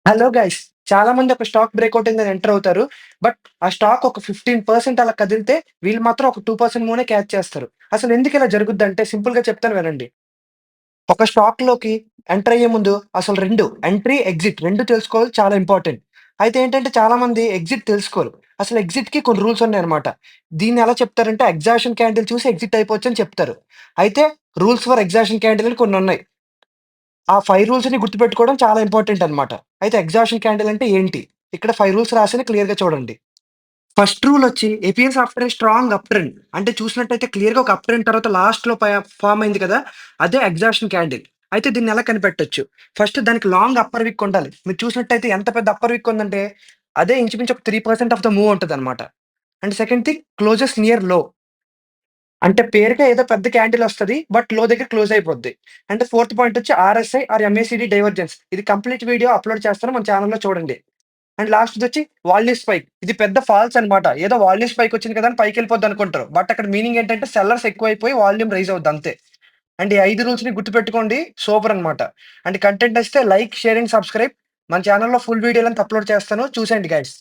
Hello guys. చాలా మంది ఒక స్టాక్ బ్రేకౌట్ అయిందని ఎంటర్ అవుతారు. బట్ ఆ స్టాక్ ఒక 15% అలా కదిలితే వీళ్ళు మాత్రం ఒక 2% మూనే క్యాచ్ చేస్తారు. అసలు ఎందుకు ఇలా జరుగుద్దంటే సింపుల్‌గా చెప్తాను వినండి. ఒక స్టాక్‌లోకి ఎంటర్ అయ్యే ముందు అసలు 2 ఎంట్రీ, ఎగ్జిట్ 2 తెలుసుకోవాలి చాలా ఇంపార్టెంట్. అయితే ఏంటంటే చాలామంది ఎగ్జిట్ తెలుసుకోరు. అసలు ఎగ్జిట్‌కి కొన్ని రూల్స్ ఉన్నాయన్నమాట. దీన్ని ఎలా చెప్తారంటే ఎగ్జాక్షన్ క్యాండిల్ చూసి ఎగ్జిట్ అయిపోవచ్చని చెప్తారు. అయితే రూల్స్ ఫర్ ఎగ్జాక్షన్ క్యాండిల్ అని కొన్నున్నాయి. ఆ 5 రూల్స్‌ని గుర్తుపెట్టుకోవడం చాలా ఇంపార్టెంట్ అన్నమాట. అయితే ఎగ్జాక్షన్ క్యాండిల్ అంటే ఏంటి? ఇక్కడ 5 రూల్స్ రాసాను క్లియర్‌గా చూడండి. ఫస్ట్ రూల్ వచ్చి APS after a strong up trend. అంటే చూసినట్టయితే క్లియర్‌గా ఒక అప్ ట్రెండ్ తర్వాత లాస్ట్‌లో ఫార్మ్ అయింది కదా! అదే ఎగ్జాక్షన్ క్యాండిల్. అయితే దీన్ని ఎలా కనిపెట్టొచ్చు? ఫస్ట్ దానికి లాంగ్ అప్పర్ విక్ ఉండాలి. మీరు చూసినట్టయితే ఎంత పెద్ద అప్పర్ విక్ ఉందంటే అదే ఇంచుమించు ఒక 3% ఆఫ్ ద మూవ్ ఉంటదన్నమాట. And second thing closes near లో. అంటే పేరుకే ఏదో పెద్ద క్యాండిల్ ఒస్తది. బట్ లో దగ్గర క్లోజ్ అయిపోద్ది. అంటే ఫోర్త్ పాయింట్ వచ్చి ఆర్ఎస్ఐ ఆర్ ఎంఏసీడీ డైవర్జెన్స్. ఇది కంప్లీట్ వీడియో అప్‌లోడ్ చేస్తాను. మన ఛానెల్‌లో చూడండి. అండ్ లాస్ట్‌దొచ్చి వాల్యూ స్పైక్. ఇది పెద్ద ఫాల్స్ అన్నమాట. ఏదో వాల్యూ స్పైక్ వచ్చింది కదా! అని పైకెళ్ళిపోద్దనుకుంటారు. బట్ అక్కడ మీనింగ్ ఏంటంటే సెల్లర్స్ ఎక్కువైపోయి వాల్యూమ్ రైజ్ అవుద్ది అంతే. అండ్ ఈ 5 రూల్స్‌ని గుర్తుపెట్టుకోండి. సూపర్ అన్నమాట. అండ్ కంటెంట్ నచ్చితే లైక్, షేర్ అండ్ సబ్స్క్రైబ్. మన ఛానెల్‌లో ఫుల్ వీడియోలంతా అప్‌లోడ్ చేస్తాను. చూసేయండి గైస్.